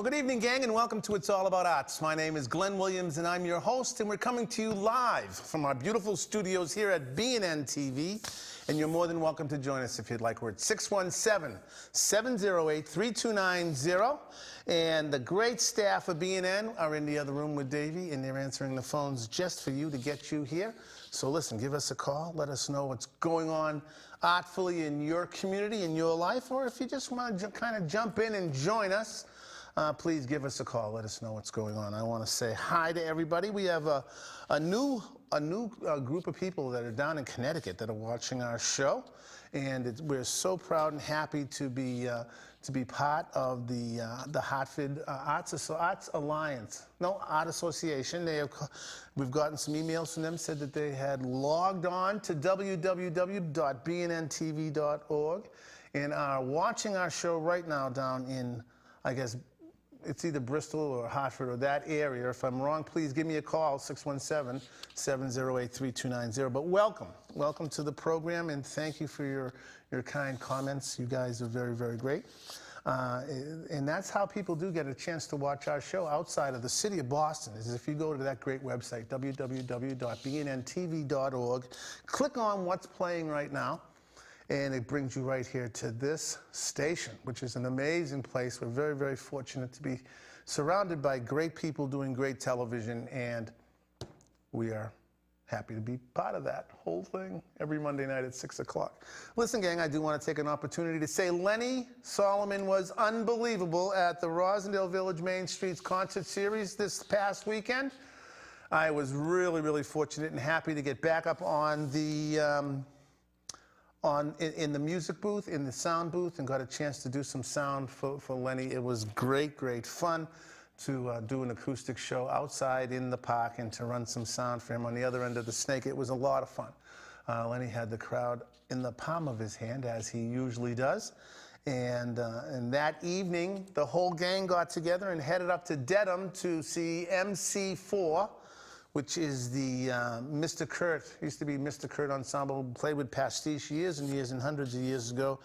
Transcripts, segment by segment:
Well, good evening, gang, and welcome to It's All About Arts. My name is Glenn Williams, and I'm your host, and we're coming to you live from our beautiful studios here at BNN-TV, and you're more than welcome to join us if you'd like. We're at 617-708-3290, and the great staff of BNN are in the other room with Davey, and they're answering the phones just for you to get you here. So listen, give us a call. Let us know what's going on artfully in your community, in your life, or if you just want to kind of jump in and join us, please give us a call. Let us know what's going on. I want to say hi to everybody. We have a new group of people that are down in Connecticut that are watching our show, and we're so proud and happy to be part of the Hartford Art Alliance. No, Art Association. We've gotten some emails from them, said that they had logged on to www.bnntv.org and are watching our show right now down in, I guess, it's either Bristol or Hartford or that area. If I'm wrong, please give me a call, 617-708-3290. But welcome to the program, and thank you for your kind comments. You guys are very, very great. And that's how people do get a chance to watch our show outside of the city of Boston, is if you go to that great website, www.bnntv.org, click on what's playing right now, and it brings you right here to this station, which is an amazing place. We're very, very fortunate to be surrounded by great people doing great television, and we are happy to be part of that whole thing every Monday night at 6 o'clock. Listen, gang, I do want to take an opportunity to say Lenny Solomon was unbelievable at the Rosendale Village Main Streets concert series this past weekend. I was really, really fortunate and happy to get back up on the in the music booth, in the sound booth, and got a chance to do some sound for Lenny. It was great, great fun to do an acoustic show outside in the park and to run some sound for him on the other end of the snake. It was a lot of fun. Lenny had the crowd in the palm of his hand, as he usually does. And that evening, the whole gang got together and headed up to Dedham to see MC4, which is the Mr. Kurt, used to be Mr. Kurt Ensemble, played with Pastiche years and years and hundreds of years ago.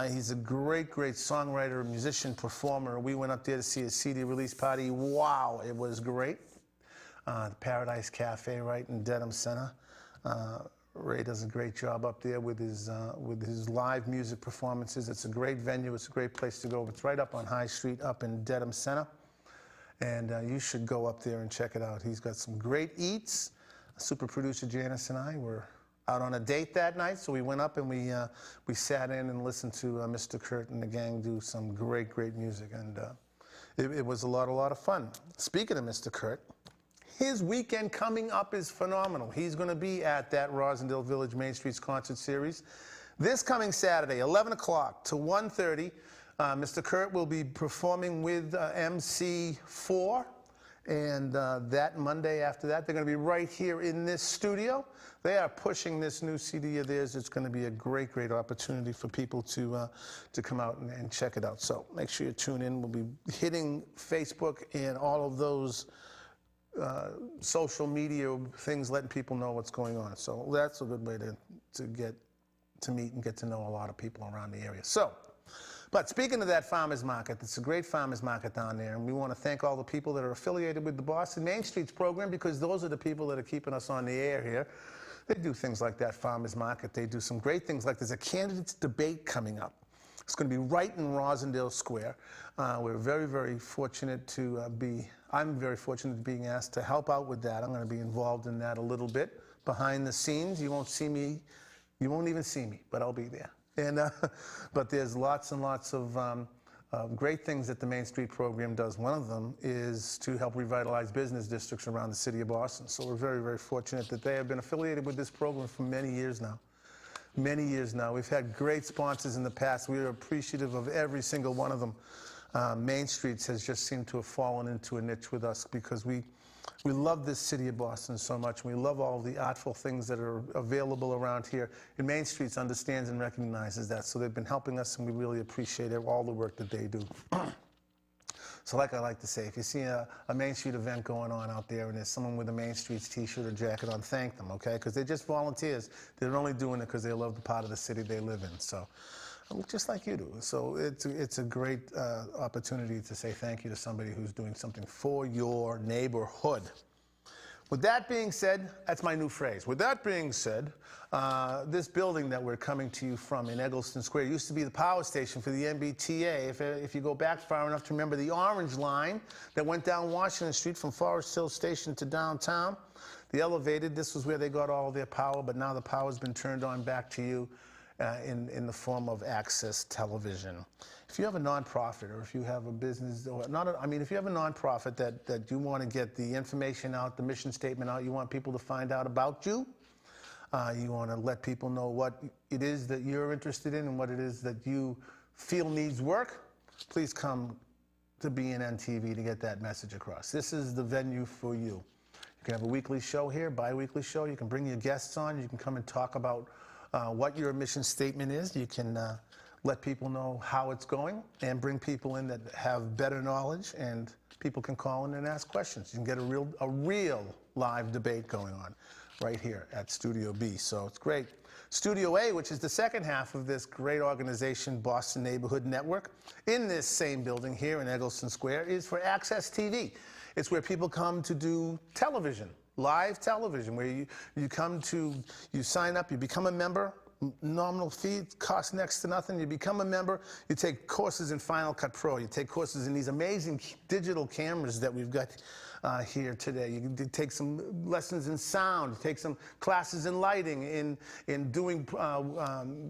He's a great, great songwriter, musician, performer. We went up there to see his CD release party. Wow, it was great. The Paradise Cafe right in Dedham Center. Ray does a great job up there with his live music performances. It's a great venue. It's a great place to go. It's right up on High Street up in Dedham Center. And you should go up there and check it out. He's got some great eats. Super producer Janice and I were out on a date that night, so we went up and we sat in and listened to Mr. Kurt and the gang do some great, great music, and it was a lot of fun. Speaking of Mr. Kurt, his weekend coming up is phenomenal. He's going to be at that Rosendale Village Main Streets concert series this coming Saturday, 11 o'clock to 1:30. Mr. Kurt will be performing with MC4, and that Monday after that, they're going to be right here in this studio. They are pushing this new CD of theirs. It's going to be a great, great opportunity for people to come out and check it out. So make sure you tune in. We'll be hitting Facebook and all of those social media things, letting people know what's going on. So that's a good way to get to meet and get to know a lot of people around the area. But speaking of that farmers market, it's a great farmers market down there, and we want to thank all the people that are affiliated with the Boston Main Streets program, because those are the people that are keeping us on the air here. They do things like that farmers market. They do some great things, like there's a candidates debate coming up. It's going to be right in Rosendale Square. We're very, very fortunate I'm very fortunate to being asked to help out with that. I'm going to be involved in that a little bit behind the scenes. You won't see me. You won't even see me, but I'll be there. And, but there's lots and lots of great things that the Main Street program does. One of them is to help revitalize business districts around the city of Boston. So we're very, very fortunate that they have been affiliated with this program for many years now. Many years now. We've had great sponsors in the past. We are appreciative of every single one of them. Main Streets has just seemed to have fallen into a niche with us, because we love this city of Boston so much. We love all the artful things that are available around here. And Main Streets understands and recognizes that. So they've been helping us, and we really appreciate all the work that they do. So like I like to say, if you see a Main Street event going on out there and there's someone with a Main Streets t-shirt or jacket on, thank them, okay? Because they're just volunteers. They're only doing it because they love the part of the city they live in. So just like you do. So it's a great opportunity to say thank you to somebody who's doing something for your neighborhood. With that being said, that's my new phrase. With that being said, this building that we're coming to you from in Eggleston Square used to be the power station for the MBTA. If you go back far enough to remember the orange line that went down Washington Street from Forest Hill Station to downtown, the elevated, this was where they got all their power, but now the power's been turned on back to you in the form of access television. If you have a nonprofit, or if you have a business, or if you have a nonprofit that you want to get the information out, the mission statement out, you want people to find out about you, you want to let people know what it is that you're interested in and what it is that you feel needs work, please come to BNN-TV to get that message across. This is the venue for you. You can have a weekly show here, bi-weekly show. You can bring your guests on. You can come and talk about what your mission statement is. You can let people know how it's going and bring people in that have better knowledge, and people can call in and ask questions. You can get a real live debate going on right here at Studio B. So it's great. Studio A, which is the second half of this great organization, Boston Neighborhood Network, in this same building here in Eggleston Square, is for Access TV. It's where people come to do television, live television, where you come to, you sign up, you become a member, nominal fee, costs next to nothing. You become a member, you take courses in Final Cut Pro, you take courses in these amazing digital cameras that we've got here today. You can take some lessons in sound, take some classes in lighting, in doing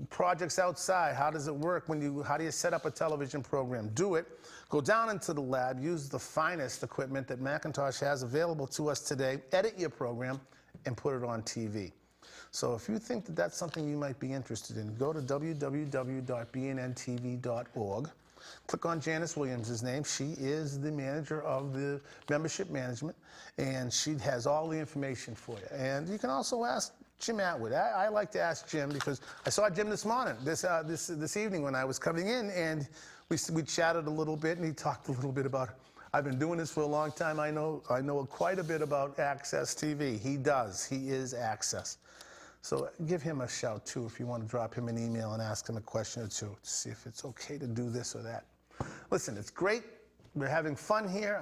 projects outside. How does it work how do you set up a television program? Do it. Go down into the lab, use the finest equipment that Macintosh has available to us today, edit your program, and put it on TV. So if you think that that's something you might be interested in, go to www.bnntv.org. Click on Janice Williams' name. She is the manager of the membership management, and she has all the information for you. And you can also ask Jim Atwood. I like to ask Jim because I saw Jim this morning, this evening when I was coming in, and we chatted a little bit, and he talked a little bit about, I've been doing this for a long time. I know quite a bit about Access TV. He does. He is Access. So give him a shout, too, if you want to drop him an email and ask him a question or two to see if it's okay to do this or that. Listen, it's great. We're having fun here.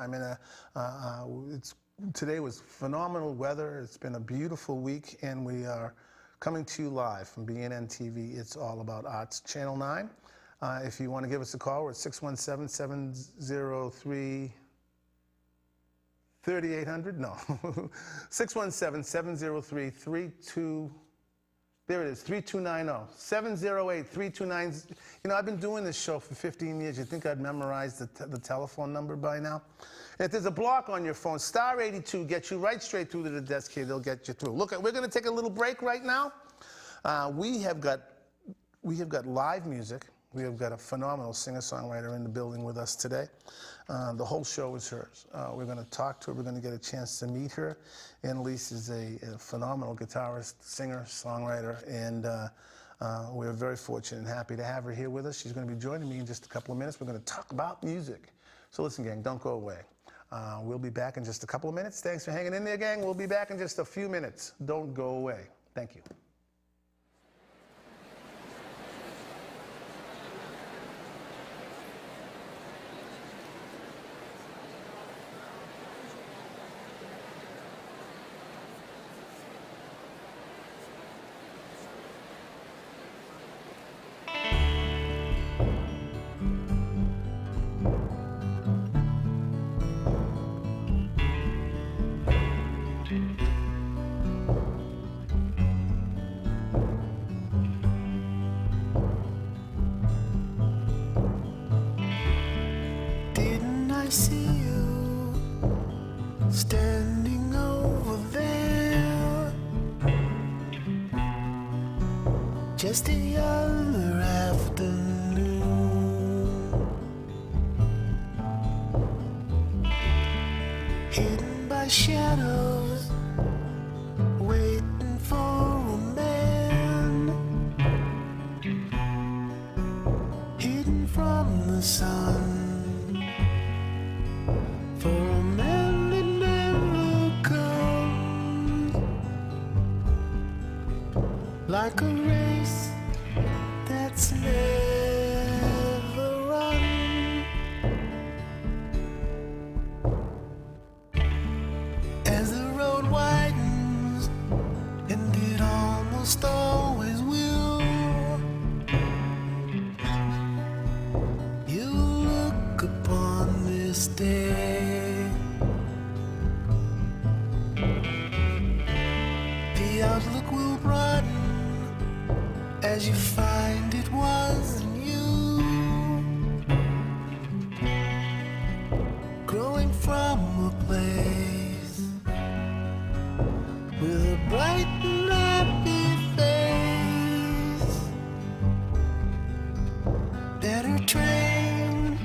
Today was phenomenal weather. It's been a beautiful week, and we are coming to you live from BNN-TV. It's All About Arts, Channel 9. If you want to give us a call, we're at 617-703-3800. No, 617-703-32. There it is, 3290, 708-329. You know, I've been doing this show for 15 years. You think I'd memorize the telephone number by now? And if there's a block on your phone, star 82 gets you right straight through to the desk here. They'll get you through. Look, we're going to take a little break right now. We have got live music. We have got a phenomenal singer-songwriter in the building with us today. The whole show is hers. We're going to talk to her. We're going to get a chance to meet her. Annalise is a phenomenal guitarist, singer, songwriter, and we're very fortunate and happy to have her here with us. She's going to be joining me in just a couple of minutes. We're going to talk about music. So listen, gang, don't go away. We'll be back in just a couple of minutes. Thanks for hanging in there, gang. We'll be back in just a few minutes. Don't go away. Thank you. I see you standing over there, just the other afternoon, hidden by shadows, waiting for a man, hidden from the sun. For a man that never comes, like a race that's never as you find it wasn't you, growing from a place with a bright and happy face, better trained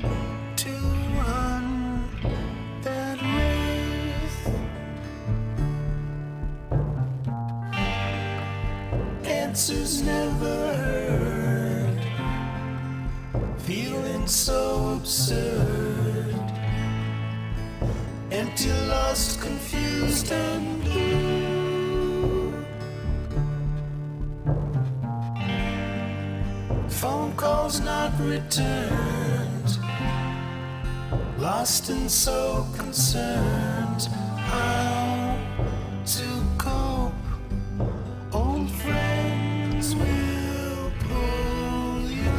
to run that race. Answers never heard, feeling so absurd, empty, lost, confused, and blue. Phone calls not returned, lost and so concerned. How to cope? Old friends will pull you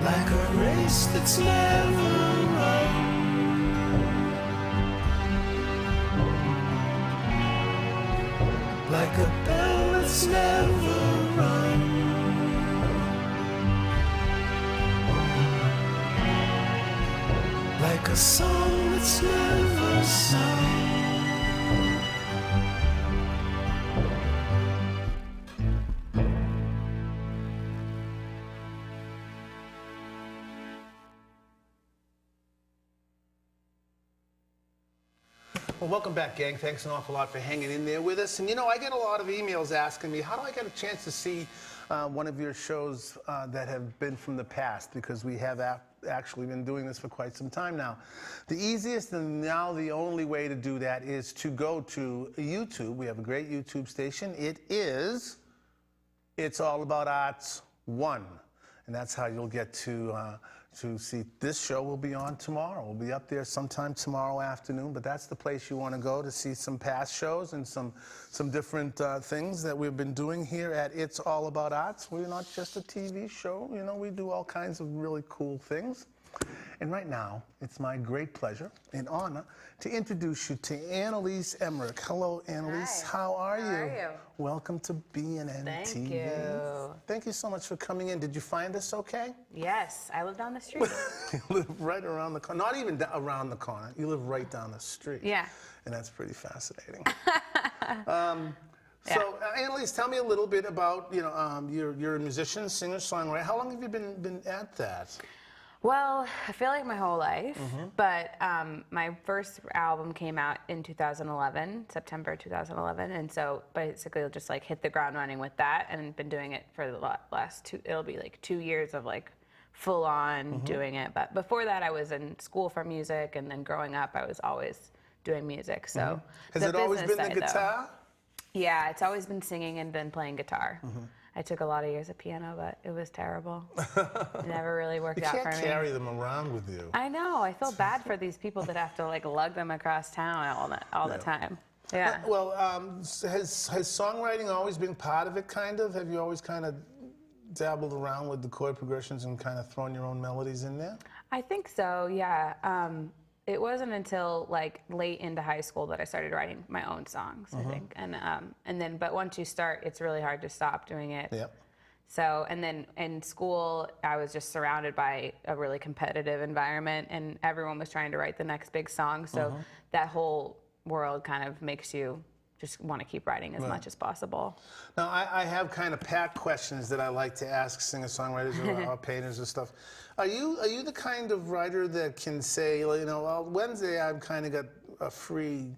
like a race that's never run, like a bell that's never rung, like a song that's never sung. Well, welcome back, gang. Thanks an awful lot for hanging in there with us. And you know, I get a lot of emails asking me, how do I get a chance to see one of your shows that have been from the past? Because we have actually been doing this for quite some time now. The easiest and now the only way to do that is to go to YouTube. We have a great YouTube station. It is It's All About Arts 1. And that's how you'll get to see this show. Will be on tomorrow. We'll be up there sometime tomorrow afternoon, but that's the place you want to go to see some past shows and some different things that we've been doing here at It's All About Arts. We're not just a TV show, you know, we do all kinds of really cool things. And right now, it's my great pleasure and honor to introduce you to Annalise Emerick. Hello, Annalise. Hi. How are you? How are you? Welcome to BNN-TV. Thank you. Thank you so much for coming in. Did you find us okay? Yes, I live down the street. You live right around the corner. Not even around the corner. You live right down the street. Yeah. And that's pretty fascinating. So, Annalise, tell me a little bit about, you know, you're a musician, singer, songwriter. How long have you been at that? Well, I feel like my whole life, but my first album came out in 2011, September 2011, and so basically I'll just like hit the ground running with that, and been doing it for the last it'll be like 2 years of like full on doing it. But before that I was in school for music, and then growing up I was always doing music. So has it always been the guitar? Yeah, it's always been singing and then playing guitar. I took a lot of years of piano, but it was terrible. It never really worked out for me. You can't carry them around with you. I know. I feel bad for these people that have to like lug them across town all the time. Yeah. Well, has songwriting always been part of it, kind of? Have you always kind of dabbled around with the chord progressions and kind of thrown your own melodies in there? I think so, yeah. It wasn't until like late into high school that I started writing my own songs, I think. And then, but once you start, it's really hard to stop doing it. Yep. So, and then in school, I was just surrounded by a really competitive environment, and everyone was trying to write the next big song. So that whole world kind of makes you just want to keep writing as much as possible. Now, I have kind of packed questions that I like to ask singer-songwriters or painters and stuff. Are you the kind of writer that can say, you know, well, Wednesday I've kind of got a free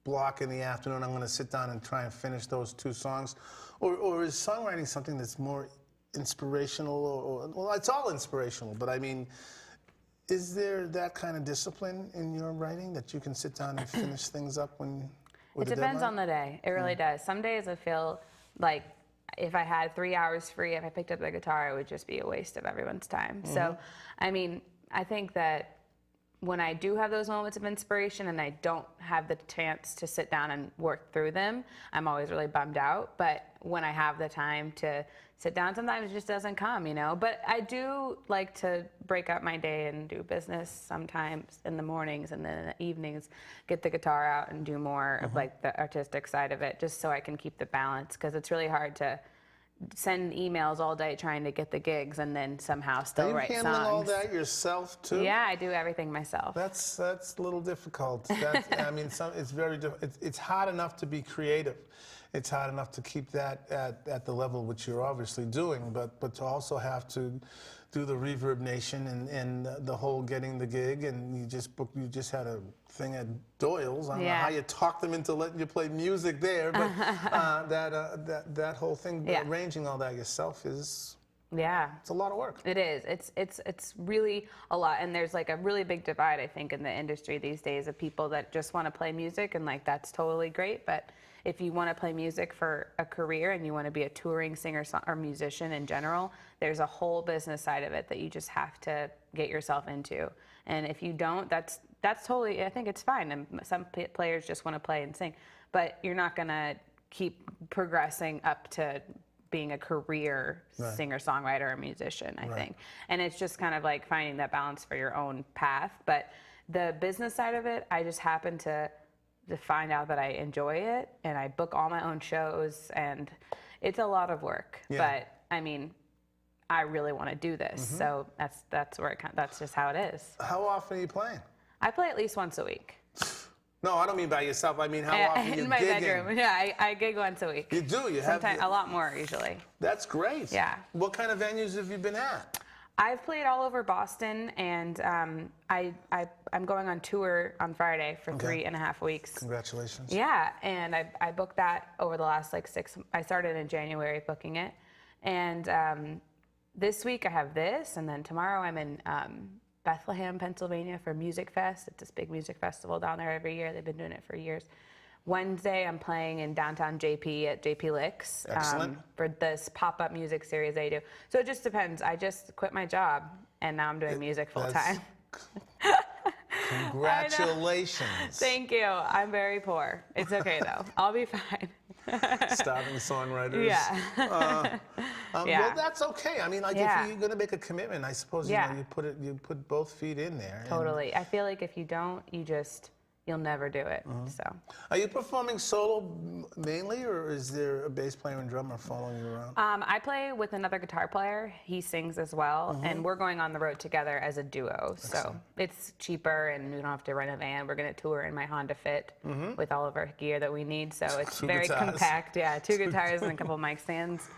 block in the afternoon, I'm going to sit down and try and finish those 2 songs? Or is songwriting something that's more inspirational? Or well, it's all inspirational, but I mean, is there that kind of discipline in your writing that you can sit down and finish things up when? It depends on the day. It really does. Some days I feel like if I had 3 hours free, if I picked up the guitar, it would just be a waste of everyone's time. So, I mean, I think that when I do have those moments of inspiration and I don't have the chance to sit down and work through them, I'm always really bummed out. But when I have the time to sit down, sometimes it just doesn't come, you know. But I do like to break up my day and do business sometimes in the mornings, and then in the evenings get the guitar out and do more of like the artistic side of it, just so I can keep the balance, because it's really hard to send emails all day trying to get the gigs and then somehow still write songs. Are you handling all that yourself too? Yeah, I do everything myself. That's a little difficult. I mean, it's very it's hard enough to be creative. It's hard enough to keep that at the level which you're obviously doing, but to also have to do the Reverb Nation and the whole getting the gig, and you just had a thing at Doyle's. I don't know how you talked them into letting you play music there, but that whole thing, arranging all that yourself is. Yeah, it's a lot of work. It is. It's really a lot, and there's like a really big divide, I think, in the industry these days of people that just want to play music, and like that's totally great. But if you want to play music for a career and you want to be a touring singer or musician in general, there's a whole business side of it that you just have to get yourself into. And if you don't, that's totally. I think it's fine. And some players just want to play and sing, but you're not gonna keep progressing up to being a career singer-songwriter or musician, I think. And it's just kind of like finding that balance for your own path. But the business side of it, I just happen to find out that I enjoy it, and I book all my own shows, and it's a lot of work. But I mean, I really want to do this, so that's where that's just how it is. How often are you playing? I play at least once a week. No, I don't mean by yourself. I mean how often you in my gigging? bedroom. Yeah, I gig once a week. You do. You sometimes have a lot more usually. That's great. Yeah. What kind of venues have you been at? I've played all over Boston, and I'm going on tour on Friday for 3.5 weeks. Congratulations. Yeah, and I booked that over the last like 6. I started in January booking it, and this week I have this, and then tomorrow I'm in Bethlehem, Pennsylvania for Music Fest. It's this big music festival down there every year. They've been doing it for years. Wednesday, I'm playing in downtown JP at JP Licks for this pop-up music series they do. So it just depends. I just quit my job, and now I'm doing music full-time. Congratulations. Thank you. I'm very poor. It's okay, though. I'll be fine. Starving songwriters. Yeah. Well, that's okay. I mean, like if you're going to make a commitment, I suppose you know, you put both feet in there. Totally. I feel like if you don't, you'll never do it. So. Are you performing solo mainly, or is there a bass player and drummer following you around? I play with another guitar player. He sings as well, and we're going on the road together as a duo. So it's cheaper, and we don't have to rent a van. We're going to tour in my Honda Fit with all of our gear that we need. So it's very compact. Yeah, 2 guitars and a couple mic stands.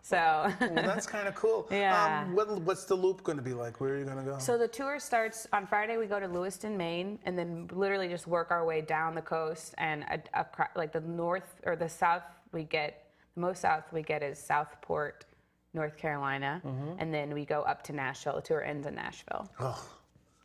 So. Well, that's kind of cool. Yeah. What's the loop going to be like? Where are you going to go? So the tour starts on Friday. We go to Lewiston, Maine, and then literally just work our way down the coast, and like the north or the south we get. The most south we get is Southport, North Carolina, and then we go up to Nashville. The tour ends in Nashville. Oh.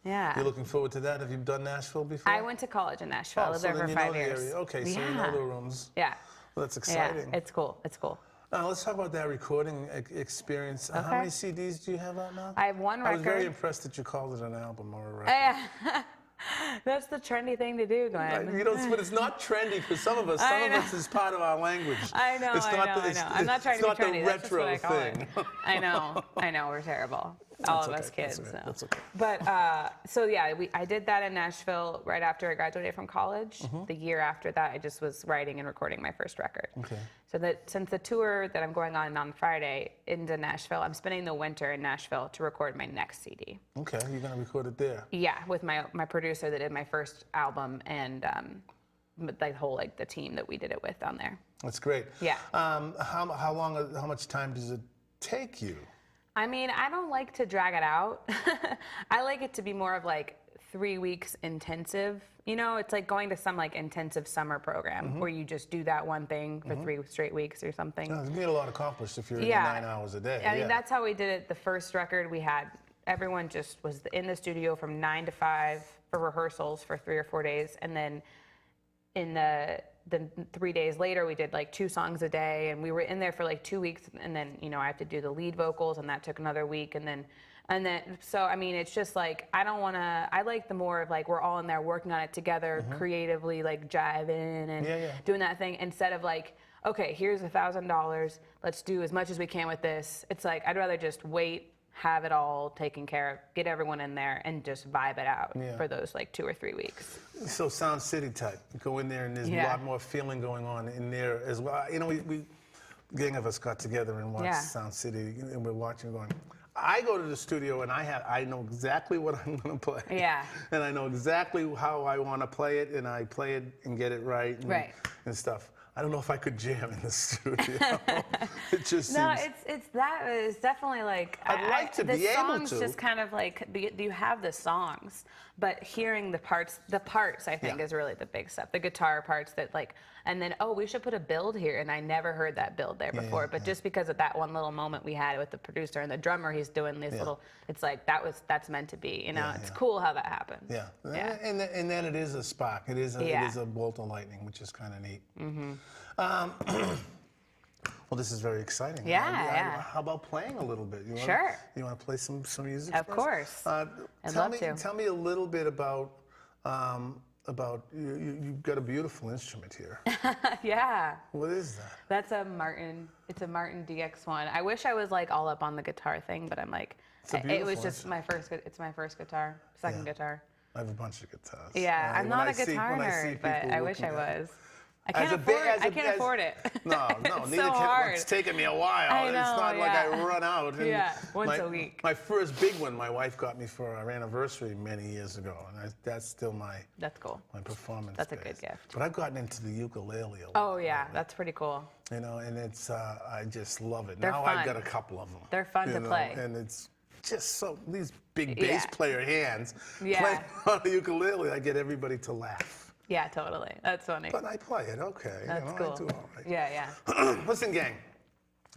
Yeah. You're looking forward to that? Have you done Nashville before? I went to college in Nashville. I lived there for 5 years. The area. Okay, so you know the rooms. Yeah. Well, that's exciting. Yeah, it's cool. It's cool. Let's talk about that recording experience. How many CDs do you have out now? I have 1 record. I was very impressed that you called it an album or a record. That's the trendy thing to do, Glenn. You know, but it's not trendy for some of us. Some of us is part of our language. I know, I know. I'm not trying to be trendy. It's not the retro thing. I know, we're terrible. All of us kids. That's okay. But so yeah, I did that in Nashville right after I graduated from college. The year after that, I just was writing and recording my first record. Okay. So that since the tour that I'm going on Friday into Nashville, I'm spending the winter in Nashville to record my next CD. Okay, you're gonna record it there. Yeah, with my producer that did my first album, and the team that we did it with down there. That's great. Yeah. How much time does it take you? I mean, I don't like to drag it out. I like it to be more of like 3 weeks intensive. You know, it's like going to some like intensive summer program where you just do that one thing for 3 straight weeks or something. Yeah, you get a lot accomplished if you're in 9 hours a day. I mean, that's how we did it. The first record we had, everyone just was in the studio from 9 to 5 for rehearsals for 3 or 4 days, and then in the then 3 days later we did like 2 songs a day, and we were in there for like 2 weeks, and then I have to do the lead vocals, and that took another week, and then so I mean it's just like I like the more of like we're all in there working on it together, creatively like jiving and doing that thing, instead of like, okay, here's $1,000, let's do as much as we can with this. It's like I'd rather just wait, have it all taken care of, get everyone in there, and just vibe it out for those like 2 or 3 weeks. So Sound City type. You go in there and there's a lot more feeling going on in there as well. You know, we gang of us got together and watched Sound City, and we're watching going, I go to the studio and I know exactly what I'm going to play. Yeah. And I know exactly how I want to play it, and I play it and get it right and stuff. I don't know if I could jam in the studio. It just seems... it's definitely like... I'd like to be able to. The songs just kind of like, you have the songs, but hearing the parts I think is really the big stuff. The guitar parts that like, and then, oh, we should put a build here, and I never heard that build there before, but just because of that one little moment we had with the producer and the drummer, he's doing these little, it's like, that's meant to be, you know? It's cool how that happened. Yeah. And then it is a spark. It is a bolt of lightning, which is kind of neat. Well, this is very exciting. How about playing a little bit? Sure. You want to play some music? Of course. I'd love to. Tell me a little bit about you've got a beautiful instrument here. Yeah. What is that? That's a Martin. It's a Martin DX1. I wish I was like all up on the guitar thing, but I'm like, it was just my first. It's my first guitar, second guitar. I have a bunch of guitars. Yeah, I'm not a guitar nerd, but I wish I was. I can't afford it. No, it's neither so can. hard. It's taken me a while. I know, it's not like I run out. And once a week. My first big one, my wife got me for our anniversary many years ago, and that's still my my performance. That's a good gift. But I've gotten into the ukulele a lot. Oh yeah, that's pretty cool. You know, and it's I just love it. They're now fun. I've got a couple of them. They're fun to play, and it's just so these big bass player hands playing on a ukulele. I get everybody to laugh. Yeah, totally. That's funny. But I play it, okay. That's cool. I do all right. Yeah. Listen, gang,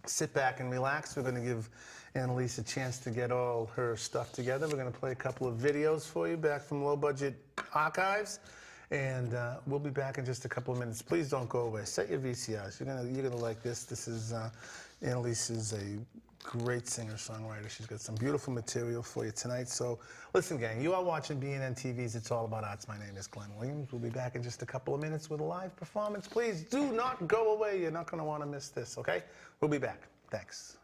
sit back and relax. We're going to give Annalise a chance to get all her stuff together. We're going to play a couple of videos for you back from Low Budget Archives. And we'll be back in just a couple of minutes. Please don't go away. Set your VCRs. You're gonna like this. This is Annalise is a great singer-songwriter. She's got some beautiful material for you tonight. So listen, gang, you are watching BNN-TV's It's All About Arts. My name is Glenn Williams. We'll be back in just a couple of minutes with a live performance. Please do not go away. You're not going to want to miss this, okay? We'll be back. Thanks.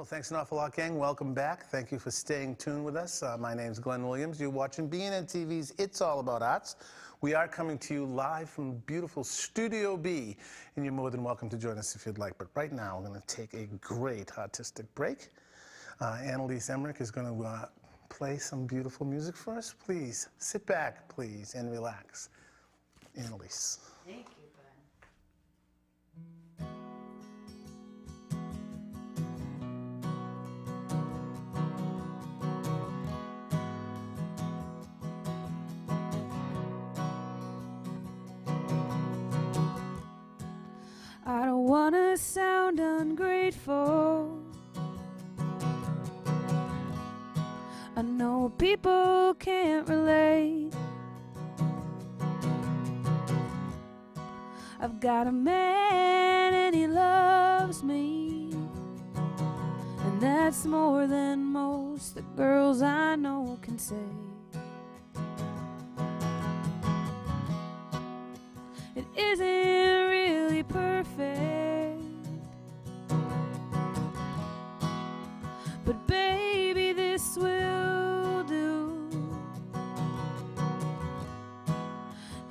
Well, thanks an awful lot, gang. Welcome back. Thank you for staying tuned with us. My name's Glenn Williams. You're watching BNN-TV's It's All About Arts. We are coming to you live from beautiful Studio B, and you're more than welcome to join us if you'd like. But right now, we're going to take a great artistic break. Annalise Emerick is going to play some beautiful music for us. Please sit back, please, and relax. Annalise. Thank you. I don't wanna sound ungrateful. I know people can't relate. I've got a man and he loves me, and that's more than most the girls I know can say. It isn't really perfect, but baby, this will do.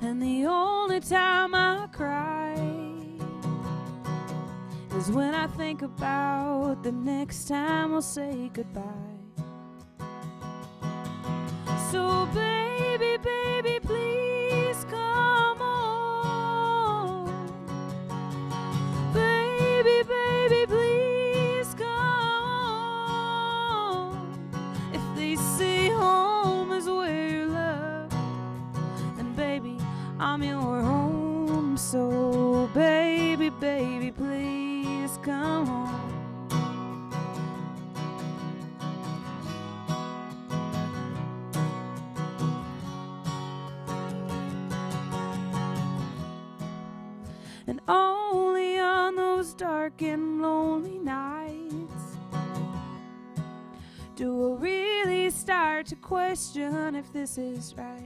And the only time I cry is when I think about the next time we'll say goodbye. So baby, baby, please come on. Baby, baby, please come on. If they say home is where you love, then baby, I'm your home. So baby, baby, please come home. And only on those dark and lonely nights do I really start to question if this is right.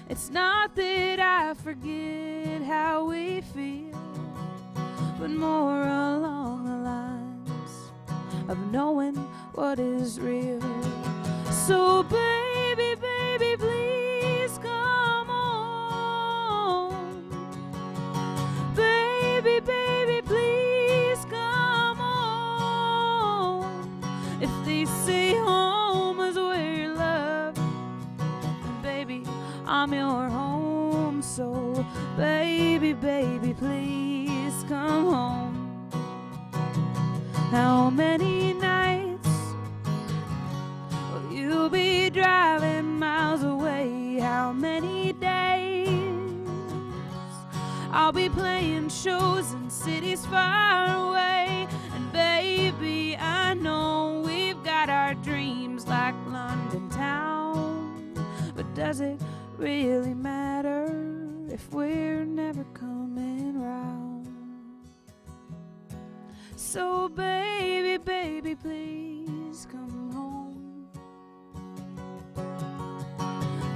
It's not that I forget how we feel, but more along the lines of knowing what is real. So baby, baby, please come on. Baby, baby, please come on. If they say home is where you love, then baby, I'm your home. So baby, baby, please come home. How many nights will you be driving miles away? How many days I'll be playing shows in cities far away? And baby, I know we've got our dreams like London town, but does it really matter if we're never coming round? So baby, baby, please come home.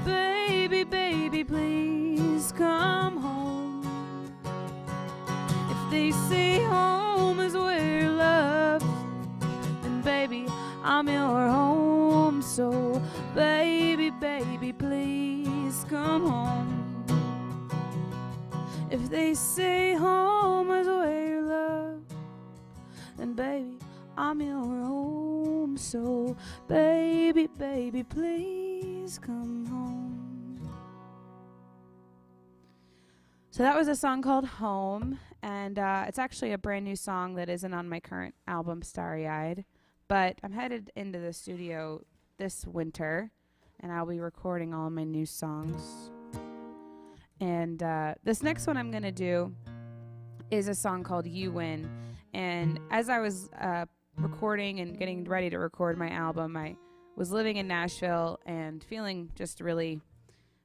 Baby, baby, please come home. If they say home is where you love, then baby, I'm your home. So baby, baby, please come home. If they say home is where you love, then baby, I'm your home. So baby, baby, please come home. So that was a song called Home, and it's actually a brand new song that isn't on my current album, Starry Eyed, but I'm headed into the studio this winter, and I'll be recording all of my new songs. And this next one I'm going to do is a song called You Win. And as I was recording and getting ready to record my album, I was living in Nashville and feeling just really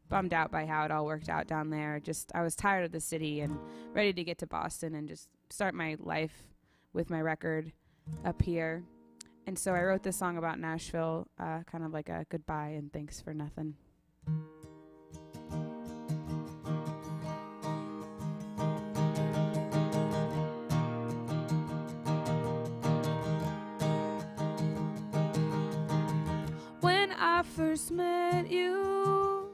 bummed out by how it all worked out down there. I was tired of the city and ready to get to Boston and just start my life with my record up here. And so I wrote this song about Nashville, kind of like a goodbye and thanks for nothing. first met you,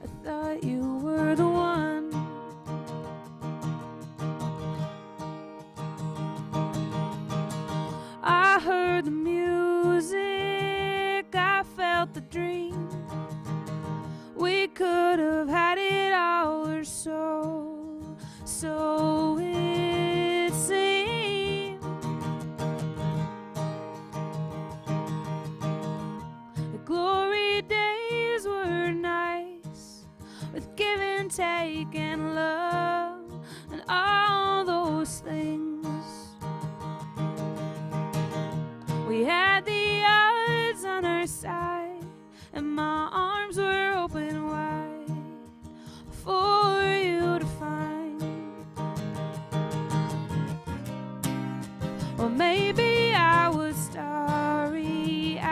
I thought you were the one. I heard the music, I felt the dream. We could have had it all, or so it seemed. The glory days were nice, with give and take and love and all those things. We had the odds on our side, and my arms were open wide for you to find. Or maybe I was starry-eyed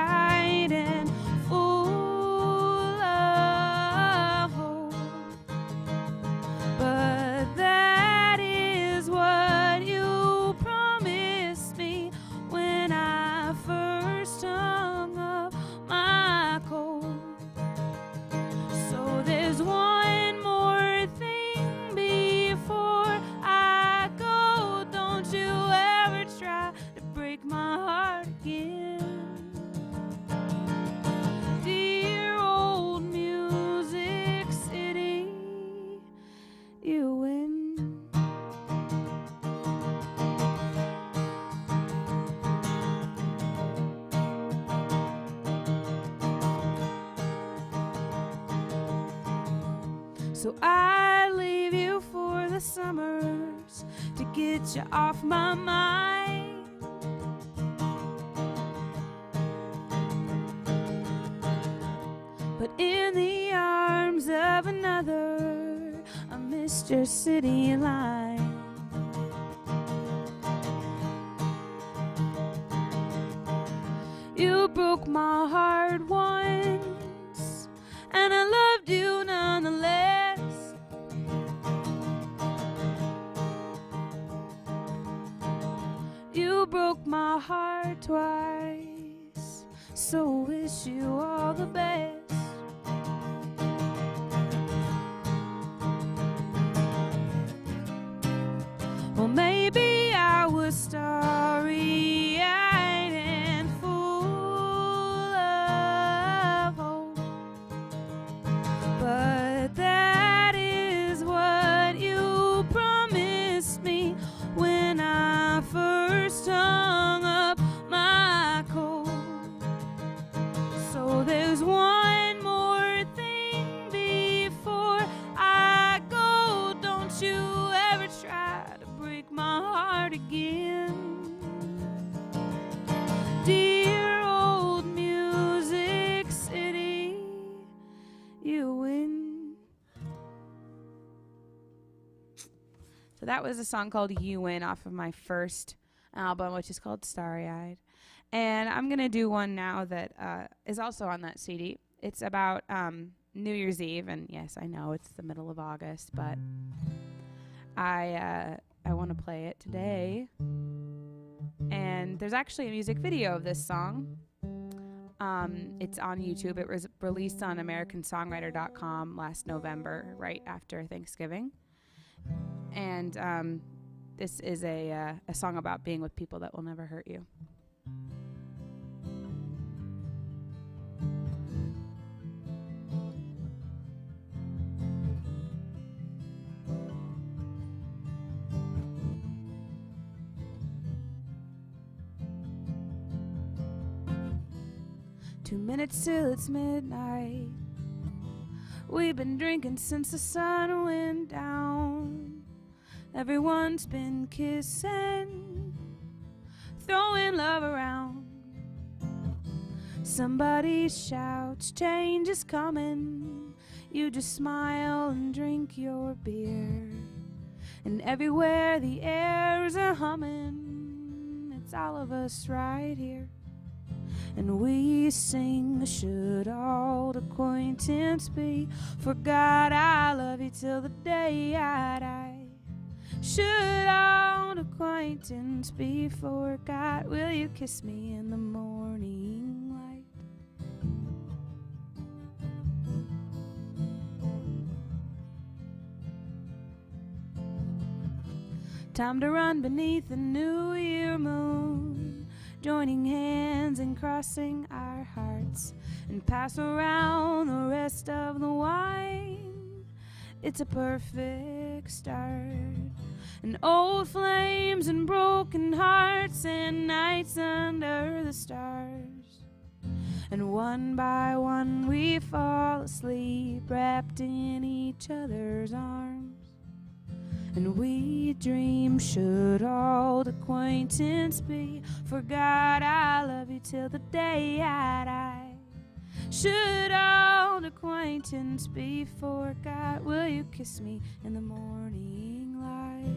and full of hope, but that is what you promised me when I first hung up my coat. So there's one more thing before I go. Don't you ever try to break my heart again. Dear old Music City, you win. So I leave you for the summers to get you off my mind. But in the arms of another, I missed your city line. You broke my heart once, and I loved you nonetheless. You broke my heart twice, so wish you all the best. Well, maybe I was starry-eyed and full of hope, but that is what you promised me when I first hung up my coat. So there's one more thing before I go. Don't you ever try to break my heart again. Dear old Music City, you win. So that was a song called You Win off of my first album, which is called Starry Eyed. And I'm going to do one now that is also on that CD. It's about New Year's Eve. And yes, I know it's the middle of August, but I want to play it today. And there's actually a music video of this song. It's on YouTube. It was released on AmericanSongwriter.com last November, right after Thanksgiving. And this is a song about being with people that will never hurt you. Two minutes till it's midnight. We've been drinking since the sun went down. Everyone's been kissing, throwing love around. Somebody shouts, change is coming. You just smile and drink your beer. And everywhere the airs are humming, it's all of us right here. And we sing, should old acquaintance be? For God, I love you till the day I die. Should old acquaintance be? For God, will you kiss me in the morning light? Time to run beneath the New Year moon, joining hands and crossing our hearts, and pass around the rest of the wine. It's a perfect start. And old flames and broken hearts and nights under the stars. And one by one we fall asleep, wrapped in each other's arms. And we dream, should old acquaintance be, forgot I love you till the day I die. Should old acquaintance be forgot, will you kiss me in the morning light?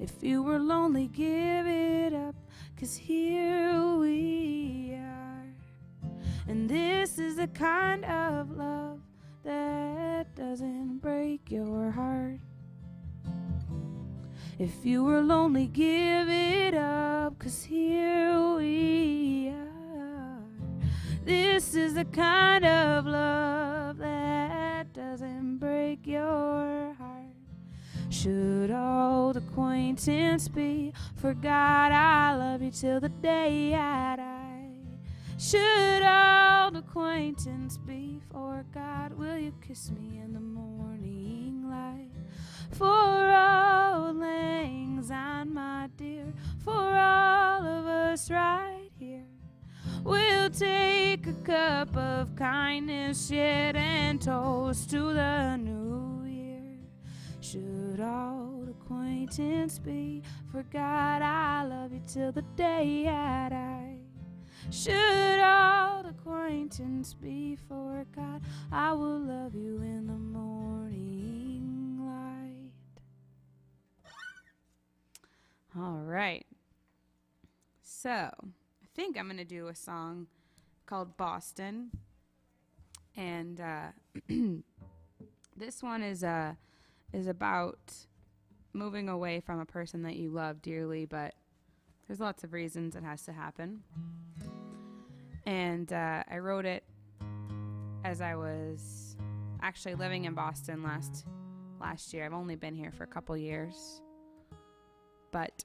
If you were lonely, give it up, 'cause here we are. And this is the kind of love that doesn't break your heart. If you were lonely, give it up, 'cause here we are. This is the kind of love that doesn't break your heart. Should old acquaintance be forgot, I love you till the day I die. Should old acquaintance be forgot, will you kiss me in the morning light? For old lang syne, my dear, for all of us right here, we'll take a cup of kindness yet and toast to the new year. Should old acquaintance be forgot, I love you till the day I die. Should old acquaintance be forgot, I will love you in the morning light. All right. So, I think I'm going to do a song called Boston. And this one is about moving away from a person that you love dearly, but there's lots of reasons it has to happen. And I wrote it as I was actually living in Boston last year. I've only been here for a couple years, but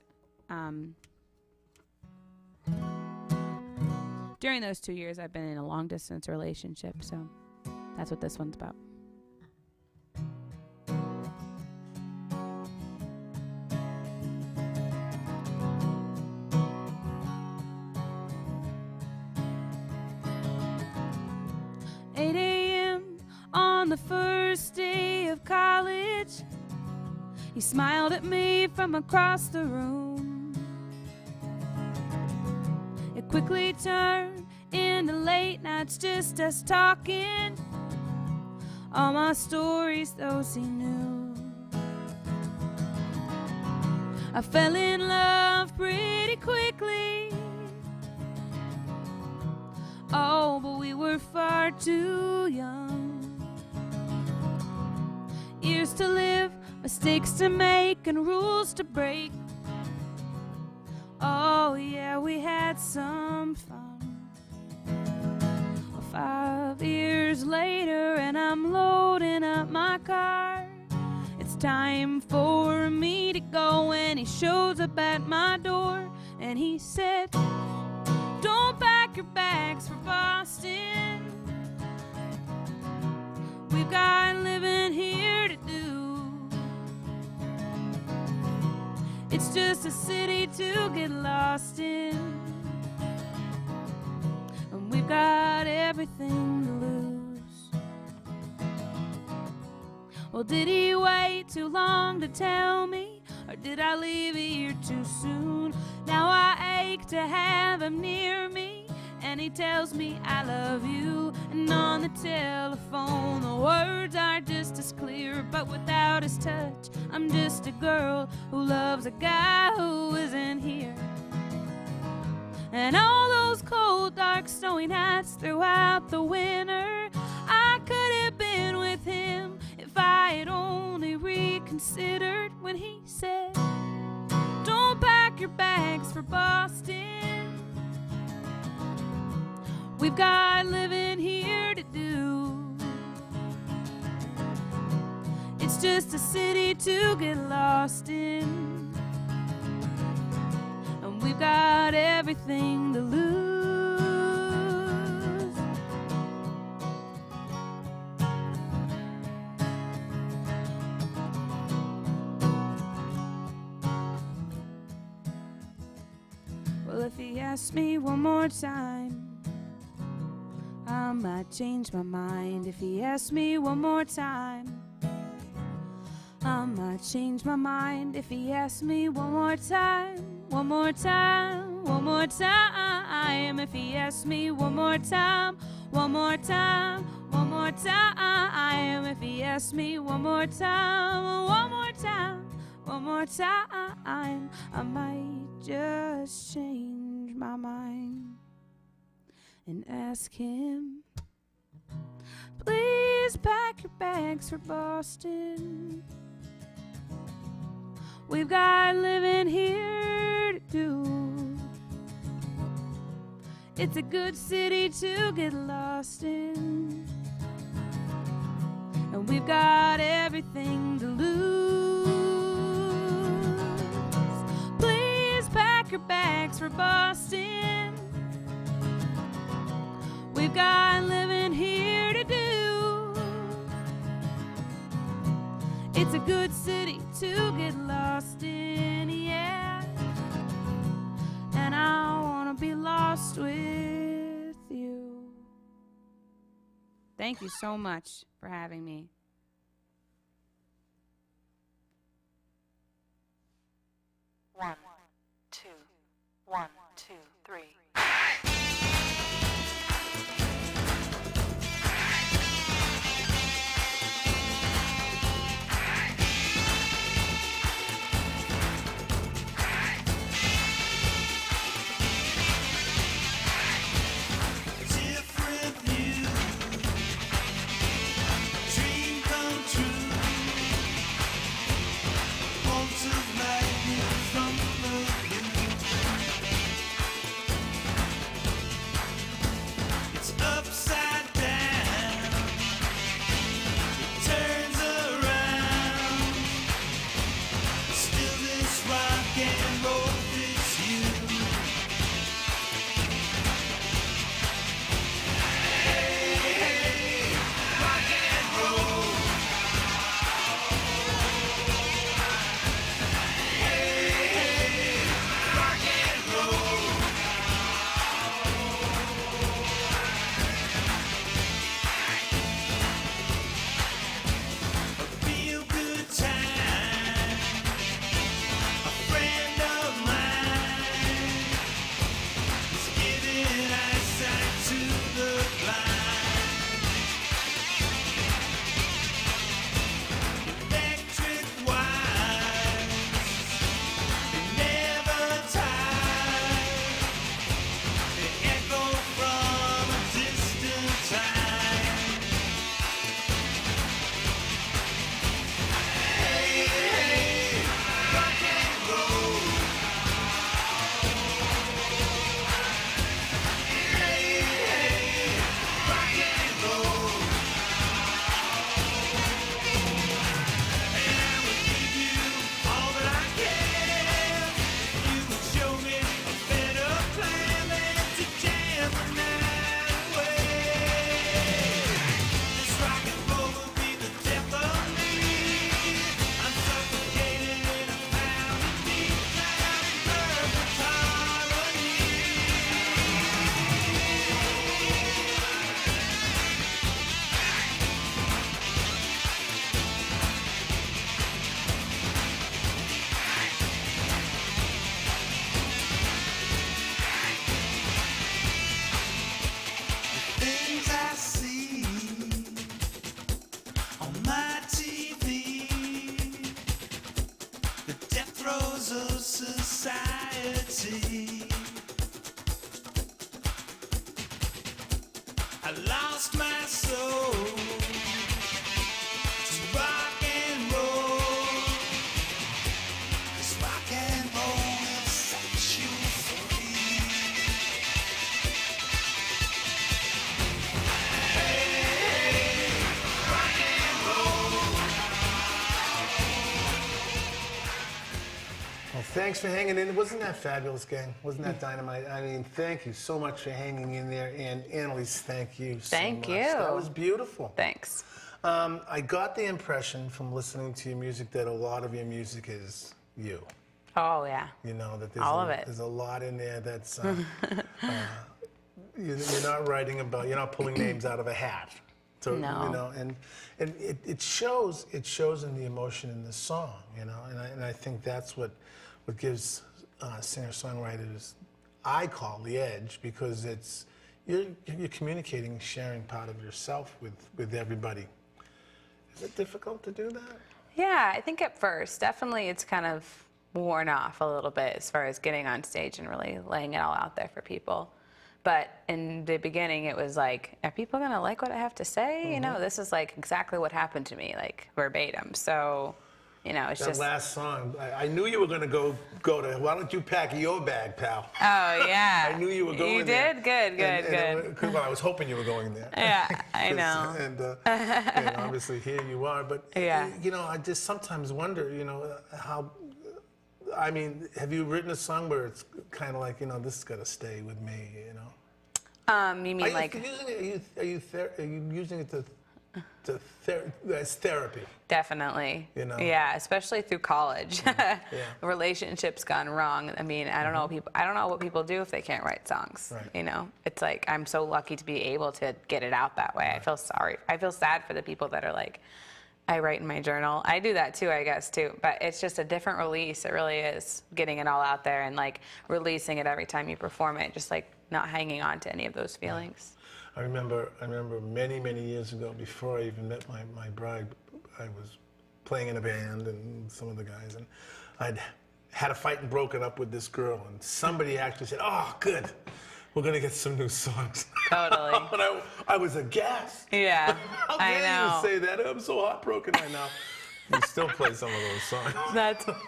during those 2 years I've been in a long distance relationship, so that's what this one's about. 8 a.m. on the first day of college, he smiled at me from across the room. It quickly turned into late nights, just us talking, all my stories, those he knew. I fell in love pretty quickly. Oh, but we were far too young. Years to live, mistakes to make, and rules to break. Oh, yeah, we had some fun. Well, 5 years later, and I'm loading up my car. It's time for me to go, and he shows up at my door, and he said, "Don't pack your bags for Boston. We've got living here to do. It's just a city to get lost in, and we've got everything to lose." Well, did he wait too long to tell me, or did I leave here too soon? Now I ache to have him near me, and he tells me I love you. And on the telephone the words are just as clear, but without his touch I'm just a girl who loves a guy who isn't here. And all those cold, dark, snowy nights throughout the winter, I could have been with him if I had only reconsidered when he said, "Don't pack your bags for Boston. We've got living here to do. It's just a city to get lost in, and we've got everything to lose. Well, if he asks me one more time, I might change my mind. If he asks me one more time, I might change my mind. If he asks me one more time, one more time, one more time. If he asks me one more time, one more time, one more time. If he asks me one more time, one more time, one more time, I might just change my mind and ask him, please pack your bags for Boston. We've got living here to do. It's a good city to get lost in, and we've got everything to lose. Please pack your bags for Boston. We've got living here to do. It's a good city to get lost in, yeah. And I wanna be lost with you. Thank you so much for having me. One, two, 1, 2, 3. I lost my soul to rock and roll. 'Cause rock and roll will set you free. Thanks for hanging in. Wasn't that fabulous, gang? Wasn't that dynamite? I mean, thank you so much for hanging in there. And Annalise, thank you so much. Thank you. That was beautiful. Thanks. I got the impression from listening to your music that a lot of your music is you. Oh, yeah. You know, that there's All of it. There's a lot in there that's, you're not writing about, you're not pulling names out of a hat. So, No. You know, and it shows in the emotion in the song, you know, and I think that's what gives singer-songwriters, I call the edge, because it's, you're communicating, sharing part of yourself with everybody. Is it difficult to do that? Yeah, I think at first, definitely it's kind of worn off a little bit as far as getting on stage and really laying it all out there for people. But in the beginning, it was like, are people gonna like what I have to say? You know, this is like exactly what happened to me, like verbatim. So, you know, it's That just. last song, I knew you were going to go to, why don't you pack your bag, pal? Oh, yeah. I knew you were going You there. did? Good, good, good. Well, I was hoping you were going there. Yeah, I know. And obviously here you are. But, Yeah. you know, I just sometimes wonder, you know, how, I mean, have you written a song where it's kind of like, you know, this has got to stay with me, you know? You mean Are you like. using it, are you using it as therapy? Definitely. You know? Yeah, especially through college. Yeah. Relationships gone wrong. I mean, I don't know people. I don't know what people do if they can't write songs. Right. You know, it's like I'm so lucky to be able to get it out that way. I feel sorry. I feel sad for the people that are like, I write in my journal. I do that too, I guess too. But it's just a different release. It really is getting it all out there and like releasing it every time you perform it. Just like not hanging on to any of those feelings. I remember many, many years ago, before I even met my bride, I was playing in a band and some of the guys, and I'd had a fight and broken up with this girl, and somebody actually said, "Oh, good, we're gonna get some new songs." Totally. And I was aghast. Yeah, How I dare know. you say that? I'm so heartbroken right now. We still play some of those songs.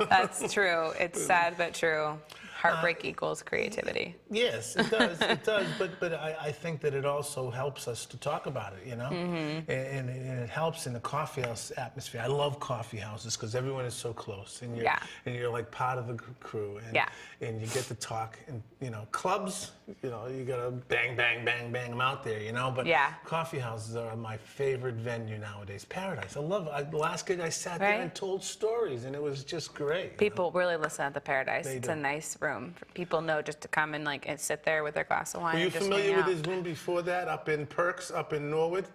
That's true. It's sad but true. Heartbreak equals creativity. Yes, it does. It does. But I think that it also helps us to talk about it, you know? Mm-hmm. And it helps in the coffee house atmosphere. I love coffee houses because everyone is so close. And you're, Yeah. and you're like part of the crew. And, Yeah. and you get to talk. And, you know, clubs, you know, you got to bang, bang, bang, bang them out there, you know? But Yeah. coffee houses are my favorite venue nowadays. Paradise. I love it. The last gig I sat there Right. and told stories, and it was just great. you know? People really listen at the Paradise. They It's do. a nice room. People know just to come and like and sit there with their glass of wine. Were you and just familiar hang with out. his room before that, up in Perks, up in Norwood?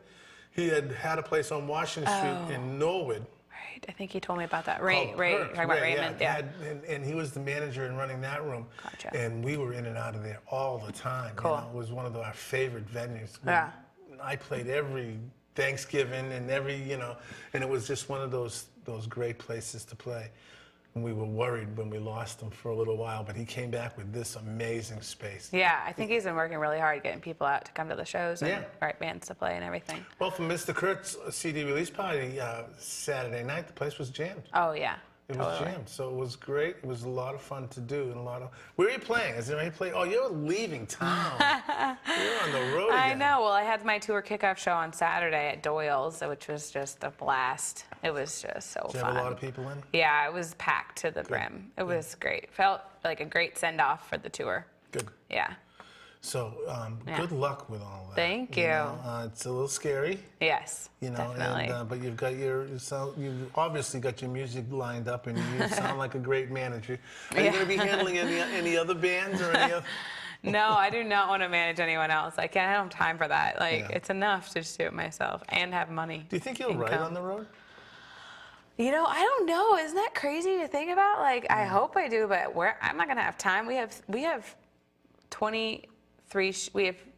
He had a place on Washington Street in Norwood. Right. I think he told me about that. called Ray, Perks. talking about Yeah, Raymond. Yeah. And he was the manager and running that room. Gotcha. And we were in and out of there all the time. Cool. You know, it was one of our favorite venues. Yeah. I played every Thanksgiving and every, you know, and it was just one of those great places to play. And we were worried when we lost him for a little while, but he came back with this amazing space. Yeah, I think he's been working really hard getting people out to come to the shows and Yeah. write bands to play and everything. Well, for Mr. Kurt's CD release party Saturday night, the place was jammed. Oh yeah. It was jammed, so it was great. It was a lot of fun to do, and a lot of. Where are you playing? Is there any play? Oh, you're leaving town. You're on the road I again. know. Well, I had my tour kickoff show on Saturday at Doyle's, which was just a blast. It was just so Did you fun. have a lot of people in? Yeah, it was packed to the brim. It was great. Felt like a great send off for the tour. Good. Yeah. So, Yeah. good luck with all that. Thank you. you. Know? It's a little scary, Yes. you know, Definitely. and, but you've got you've obviously got your music lined up, and you sound like a great manager. Are you Yeah. going to be handling any other bands or any other? No, I do not want to manage anyone else. I can't have time for that. Like, Yeah. it's enough to just do it myself and have money. Do you think you'll write Income. on the road? You know, I don't know. Isn't that crazy to think about? Like, I hope I do, but I'm not gonna have time. We have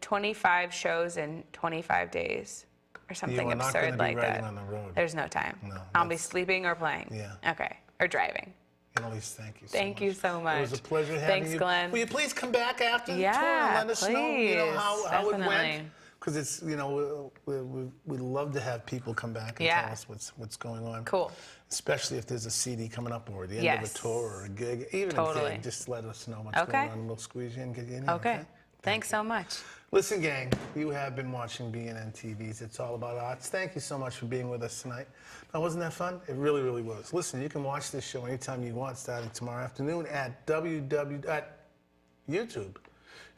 25 shows in 25 days, or something You are not absurd gonna be like writing that. on the road. There's no time. No, I'll be that's- sleeping or playing. Yeah. Okay. Or driving. Annalise, thank you so much. Thank you so much. It was a pleasure having Thanks, you. Glenn. Will you please come back after the tour Yeah, and let us know, you know, please. how it went? Definitely. Because it's, you know, we love to have people come back and Yeah. tell us what's going on. Cool. Especially if there's a CD coming up or the end of Yes. a tour or a gig, even a Totally. gig, just let us know what's Okay. going on and we'll squeeze you in and get you in here. Okay. Thanks so much. Listen, gang, you have been watching BNN-TV's It's All About Arts. Thank you so much for being with us tonight. Now, wasn't that fun? It really, really was. Listen, you can watch this show anytime you want, starting tomorrow afternoon at YouTube.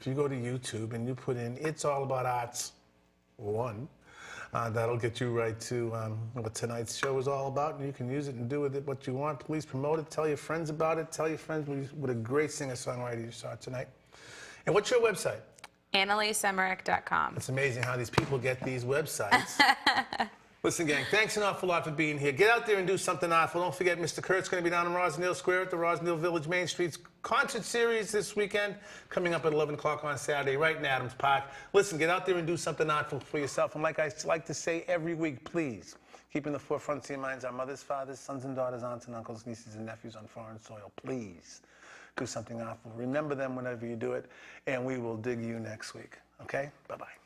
If you go to YouTube and you put in It's All About Arts 1, that'll get you right to what tonight's show is all about, and you can use it and do with it what you want. Please promote it. Tell your friends about it. Tell your friends what a great singer-songwriter you saw tonight. And what's your website? AnnaliseEmerick.com. It's amazing how these people get these websites. Listen, gang, thanks an awful lot for being here. Get out there and do something awful. Don't forget, Mr. Kurt's going to be down in Rosendale Square at the Rosendale Village Main Street's concert series this weekend, coming up at 11 o'clock on Saturday, right in Adams Park. Listen, get out there and do something awful for yourself. And like I like to say every week, please, keep in the forefront of your minds our mothers, fathers, sons and daughters, aunts and uncles, nieces and nephews on foreign soil. Please do something awful. Remember them whenever you do it, and we will dig you next week. Okay? Bye-bye.